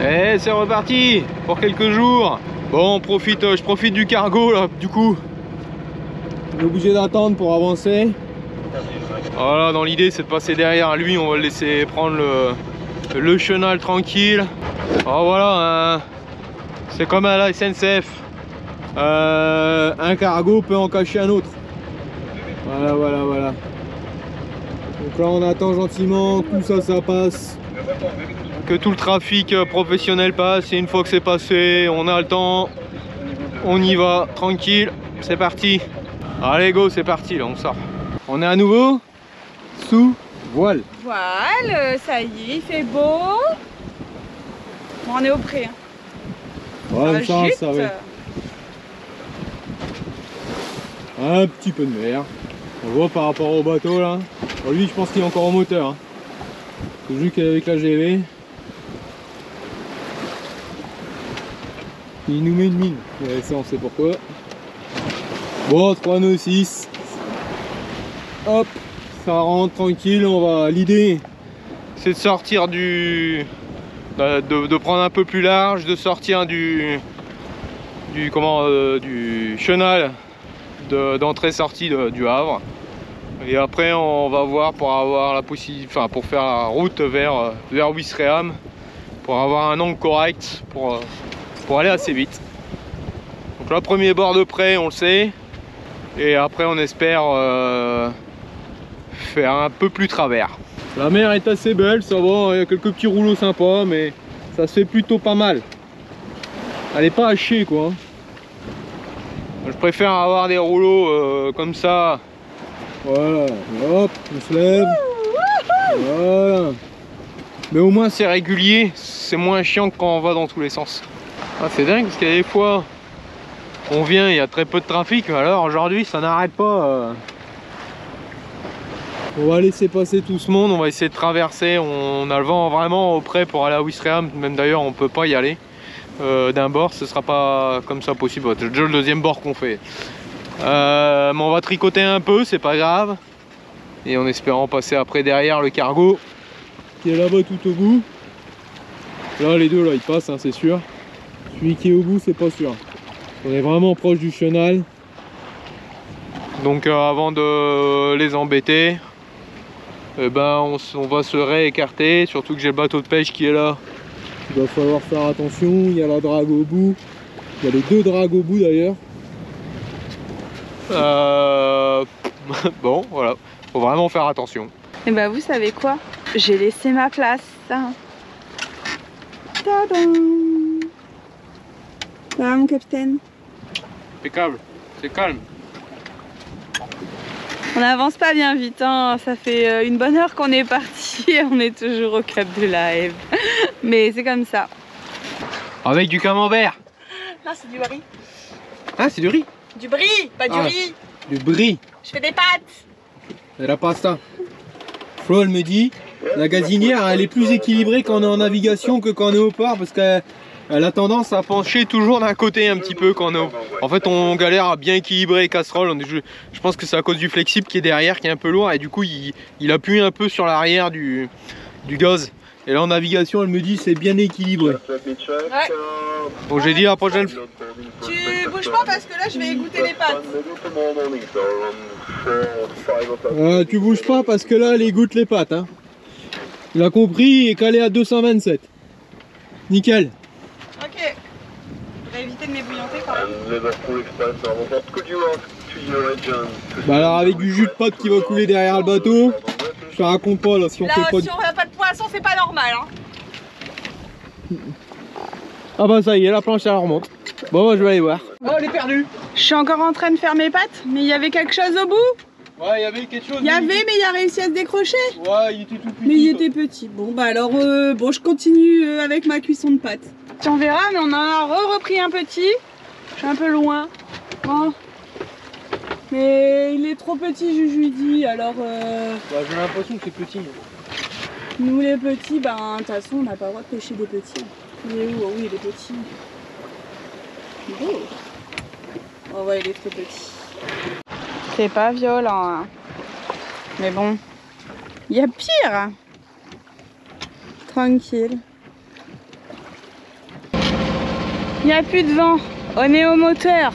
Et c'est reparti pour quelques jours. Bon, je profite du cargo là, du coup. On est obligé d'attendre pour avancer. Voilà, dans l'idée c'est de passer derrière lui, on va le laisser prendre le chenal tranquille. Alors voilà, c'est comme à la SNCF. Un cargo peut en cacher un autre. Voilà. Donc là on attend gentiment, tout ça passe. Que tout le trafic professionnel passe, et une fois que c'est passé, on a le temps, on y va, tranquille, c'est parti. Allez go, c'est parti, là on sort. On est à nouveau sous voile. Voile, ça y est, il fait beau. Bon, on est au pré. Ouais, ça va. Un petit peu de mer. On voit par rapport au bateau là. Bon, lui je pense qu'il est encore au moteur. Hein. Vu qu'avec la GV, il nous met une mine. Ouais, ça on sait pourquoi. Bon, 3 nœuds 6. Hop, ça rentre tranquille. L'idée c'est de sortir de prendre un peu plus large, de sortir du chenal d'entrée-sortie du Havre. Et après on va voir pour avoir la possibilité, pour faire la route vers Ouistreham, pour avoir un angle correct pour aller assez vite. Donc là, premier bord de près, on le sait, et après on espère faire un peu plus travers. La mer est assez belle, ça va, il y a quelques petits rouleaux sympas, mais ça se fait plutôt pas mal. Elle est pas hachée quoi. Je préfère avoir des rouleaux comme ça. Voilà, hop, on se lève. Voilà. Mais au moins c'est régulier, c'est moins chiant que quand on va dans tous les sens. Ah, c'est dingue parce qu'il y a des fois, on vient, il y a très peu de trafic, mais alors aujourd'hui ça n'arrête pas. On va laisser passer tout ce monde, on va essayer de traverser. On a le vent vraiment au près pour aller à Ouistreham, même d'ailleurs on peut pas y aller. D'un bord, ce sera pas comme ça possible, c'est déjà le deuxième bord qu'on fait. Mais on va tricoter un peu, c'est pas grave. Et en espérant passer après derrière le cargo qui est là-bas tout au bout. Là les deux là ils passent, hein, c'est sûr. Celui qui est au bout c'est pas sûr. On est vraiment proche du chenal. Donc avant de les embêter, on va se réécarter. Surtout que j'ai le bateau de pêche qui est là. Il va falloir faire attention, il y a la drague au bout. Il y a les deux dragues au bout d'ailleurs. Bon, voilà, faut vraiment faire attention. Et bah vous savez quoi? J'ai laissé ma place. Tadam! Voilà mon capitaine. Impeccable, c'est calme. On n'avance pas bien vite, hein. Ça fait une bonne heure qu'on est parti et on est toujours au cap de la Hève. Mais c'est comme ça. Avec du camembert. Non, c'est du riz. Ah, c'est du riz. Du brie, pas du riz. Du brie. Je fais des pâtes. Et la pasta. Flo, elle me dit, la gazinière, elle est plus équilibrée quand on est en navigation que quand on est au port, parce qu'elle a tendance à pencher toujours d'un côté un petit peu quand on est au... En fait, on galère à bien équilibrer les casseroles. Je pense que c'est à cause du flexible qui est derrière, qui est un peu lourd, et du coup, il appuie un peu sur l'arrière du gaz. Et là en navigation, elle me dit c'est bien équilibré. Ouais. Donc j'ai dit la prochaine fois. Tu bouges pas parce que là je vais goûter les pâtes. Tu bouges pas parce que là elle égoutte les pâtes. Hein. Il a compris et calé à 227. Nickel. Ok. Je vais éviter de m'ébouillanter quand même. Bah alors avec du jus de pâte qui va couler derrière le bateau, je te raconte pas là si on fait pas si on n'a pas de poisson c'est pas normal hein. Ah bah ça y est, la planche elle remonte. Bon moi je vais aller voir. Oh elle est perdue. Je suis encore en train de faire mes pâtes, mais il y avait quelque chose au bout. Ouais il y avait quelque chose. Il y avait mais il a réussi à se décrocher. Ouais il était tout petit. Mais il était petit. Bon bah alors bon je continue avec ma cuisson de pâtes. On verra mais on en a repris un petit. Je suis un peu loin. Bon. Mais il est trop petit, je lui dis, alors... Bah, j'ai l'impression que c'est petit. Nous les petits, ben de toute façon on n'a pas le droit de pêcher des petits. Il est où? Oh oui il est petit. Oh, oh ouais il est trop petit. C'est pas violent hein. Mais bon, il y a pire. Tranquille. Il n'y a plus de vent. On est au moteur.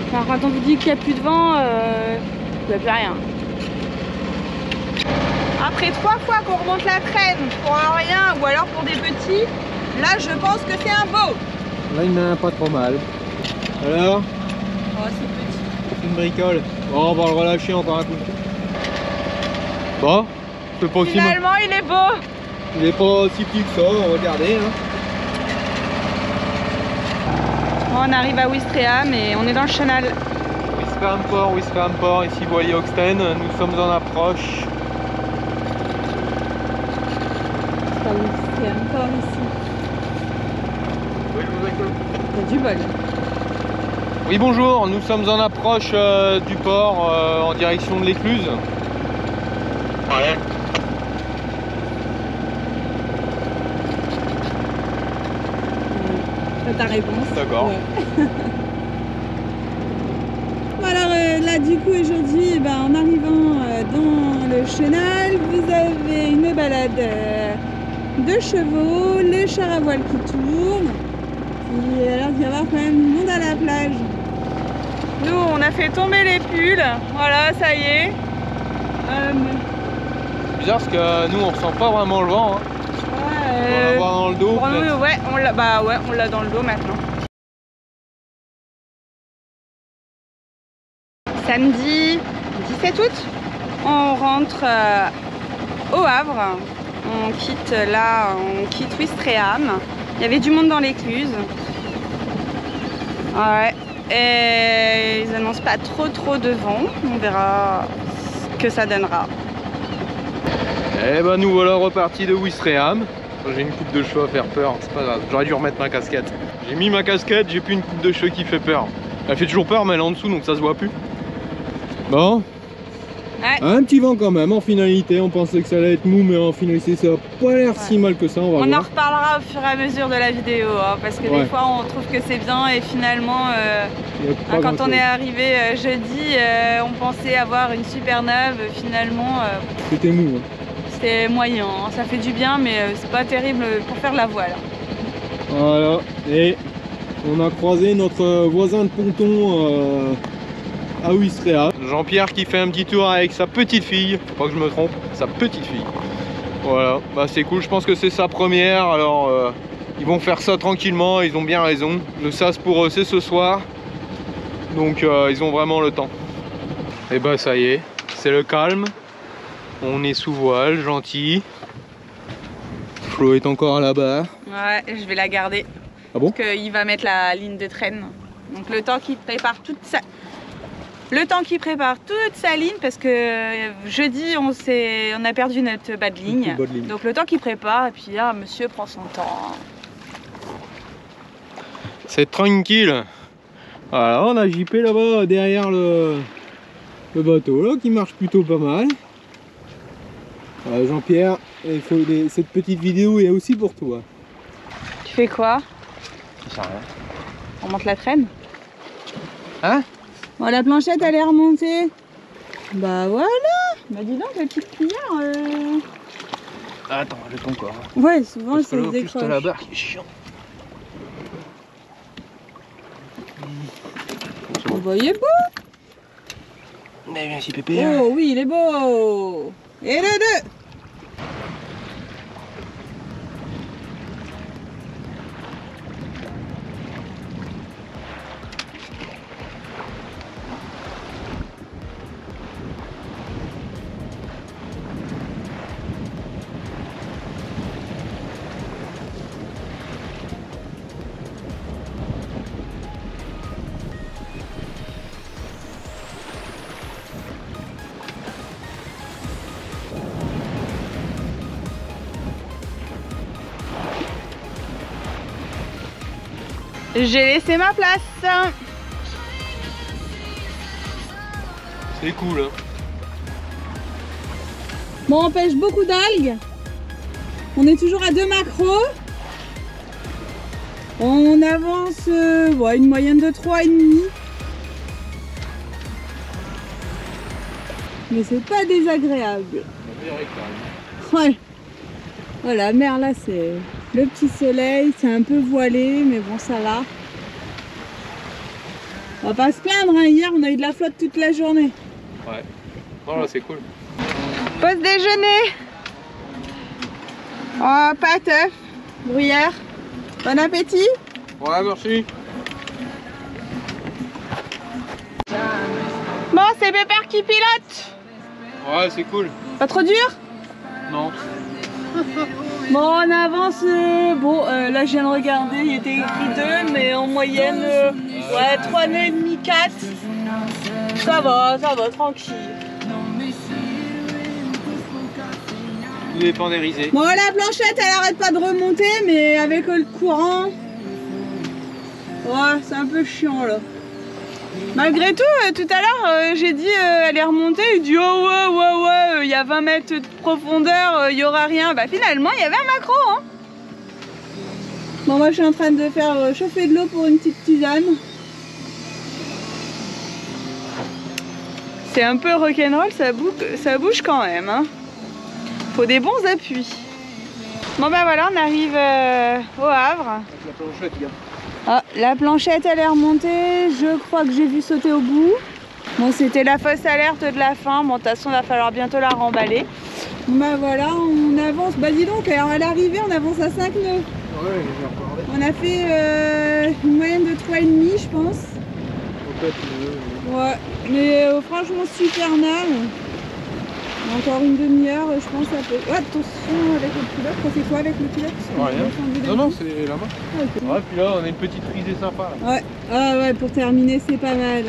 Enfin, quand on vous dit qu'il n'y a plus de vent, il n'y a plus rien. Après 3 fois qu'on remonte la traîne pour un rien ou alors pour des petits, là je pense que c'est un beau. Là il n'a pas trop mal. Alors? Oh c'est petit. C'est une bricole. Bon, on va le relâcher encore un coup. Bon, c'est pas aussi mal. Finalement il est beau. Il est pas si petit que ça, on va regarder. Hein. Bon, on arrive à Ouistreham et on est dans le chenal. Ouistreham Port, ici voilier Hoxton, nous sommes en approche. Ouistreham Port ici. Oui, je vous écoute. T'as du bol. Oui, bonjour, nous sommes en approche du port en direction de l'Écluse. Ouais. Ta réponse. D'accord. Ouais. Alors là du coup aujourd'hui en arrivant dans le chenal, vous avez une balade de chevaux, le char à voile qui tourne. Et alors il va y avoir quand même du monde à la plage. Nous on a fait tomber les pulls, voilà ça y est. C'est bizarre parce que nous on ressent pas vraiment le vent. Hein. On va l'avoir dans le dos. Pour nous, ouais, on l'a dans le dos maintenant. Samedi 17 août, on rentre au Havre. On quitte Ouistreham. Il y avait du monde dans l'Écluse. Ouais. Et ils annoncent pas trop de vent. On verra ce que ça donnera. Et ben nous voilà repartis de Ouistreham. J'ai une coupe de cheveux à faire peur, c'est pas grave. J'aurais dû remettre ma casquette. J'ai mis ma casquette, j'ai plus une coupe de cheveux qui fait peur. Elle fait toujours peur mais elle est en dessous donc ça se voit plus. Bon. Ouais. Un petit vent quand même en finalité. On pensait que ça allait être mou mais en finalité ça n'a pas l'air si mal que ça. On va voir. En reparlera au fur et à mesure de la vidéo hein, parce que des fois on trouve que c'est bien et finalement quand on est arrivé jeudi on pensait avoir une super neuve. Finalement c'était mou. Hein. C'est moyen, hein. Ça fait du bien mais c'est pas terrible pour faire la voile. Voilà, et on a croisé notre voisin de ponton à Ouistreham. Jean-Pierre qui fait un petit tour avec sa petite fille, faut pas que je me trompe, sa petite fille. Voilà, bah c'est cool, je pense que c'est sa première, alors ils vont faire ça tranquillement, ils ont bien raison. Le sas pour eux c'est ce soir, donc ils ont vraiment le temps. Et bah ça y est, c'est le calme. On est sous voile, gentil. Flo est encore là-bas. Ouais, je vais la garder. Ah bon? Parce qu'il va mettre la ligne de traîne. Donc le temps qu'il prépare toute sa... ligne, parce que jeudi on a perdu notre bas de ligne. Donc le temps qu'il prépare, et puis là monsieur prend son temps. C'est tranquille. Voilà, on a JP là-bas derrière le bateau là qui marche plutôt pas mal. Jean-Pierre, cette petite vidéo est aussi pour toi. Tu fais quoi? Ça rien. On monte la traîne? Hein? Bon, la planchette elle est remontée. Bah voilà. Bah dis donc la petite cuillère. Attends, j'ai ton corps. Ouais, souvent ça se décroche. décroche. La barre qui est chiant. Bon, bah il est beau. Mais viens ici pépé. Oh oui, il est beau. Et le 2. J'ai laissé ma place. C'est cool. Hein. Bon, on pêche beaucoup d'algues. On est toujours à 2 maquereaux. On avance une moyenne de 3,5. Mais c'est pas désagréable. Ouais. Voilà, la mer là c'est Le petit soleil, c'est un peu voilé, mais bon, ça va. On va pas se plaindre, hein. Hier on a eu de la flotte toute la journée. Ouais. Non, là c'est cool. Pause déjeuner. Oh, pâte, œuf, gruyère. Bon appétit. Ouais, merci. Bon, c'est Pépère qui pilote. Ouais, c'est cool. Pas trop dur? Non. Bon, on avance. Là je viens de regarder, il était écrit 2, mais en moyenne, ouais, 3,5, 4. Ça va, tranquille. Tout dépend des risées. Bon, la planchette, elle arrête pas de remonter, mais avec le courant, ouais, c'est un peu chiant là. Malgré tout, tout à l'heure, j'ai dit elle est remontée, il dit oh ouais, il y a 20 mètres de profondeur, il y aura rien. Bah finalement, il y avait un maquereau, hein. Bon, moi je suis en train de faire chauffer de l'eau pour une petite tisane. C'est un peu rock'n'roll, ça bouge quand même, hein. Faut des bons appuis. Bon bah voilà, on arrive au Havre. Avec la planchette, gars. Ah, la planchette elle est remontée, je crois que j'ai vu sauter au bout. Bon, c'était la fausse alerte de la fin, bon de toute façon il va falloir bientôt la remballer. Bah voilà, on avance, bah dis donc, alors à l'arrivée on avance à 5 nœuds. Ouais, j'ai regardé. On a fait une moyenne de 3,5 je pense. Peut-être, Ouais, mais franchement super nage. Encore une demi-heure, je pense à peu. Ouais, attention avec le pilote, c'est quoi avec le pilote? Rien. Non, c'est la main. Ah, okay. Ouais, puis là, on a une petite risée sympa. Là. Ouais, ah ouais, pour terminer, c'est pas mal.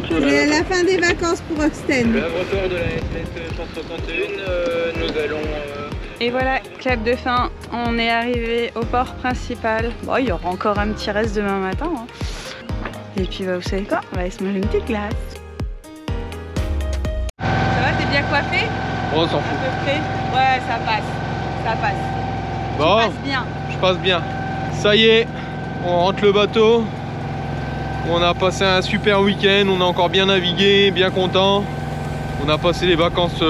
C'est la fin des vacances pour Oxten. Le Havre-Port de la SS 161, nous allons... Et voilà, clap de fin, on est arrivé au port principal. Bon, il y aura encore un petit reste demain matin, hein. Et puis bah, vous savez quoi, on va aller se manger une petite glace. Ça va, t'es bien coiffé? Oh, on s'en À fout. peu près. Ouais, ça passe. Bon, Tu passes bien. je passe bien. Ça y est, on rentre le bateau. On a passé un super week-end, on a encore bien navigué, bien content. On a passé les vacances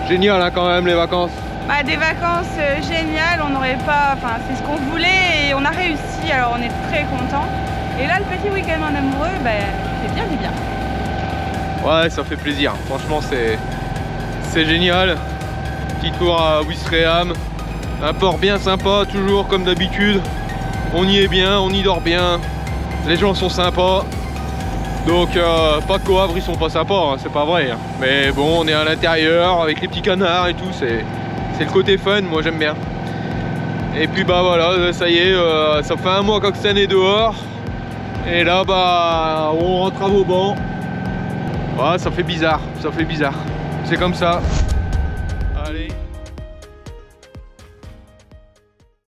géniales, hein, quand même, les vacances. Bah, des vacances géniales, on n'aurait pas, enfin c'est ce qu'on voulait et on a réussi, alors on est très content. Et là le petit week-end en amoureux, bah, c'est bien du bien. Ouais, ça fait plaisir, franchement c'est génial. Petit tour à Ouistreham, un port bien sympa, toujours comme d'habitude. On y est bien, on y dort bien, les gens sont sympas. Donc pas qu'au Havre ils sont pas sympas, hein, c'est pas vrai. Hein. Mais bon, on est à l'intérieur avec les petits canards et tout, c'est le côté fun, moi j'aime bien. Et puis bah voilà, ça y est, ça fait un mois qu'Oxten est dehors. Et là bah on rentre à Vauban. Ouais, ça fait bizarre, c'est comme ça.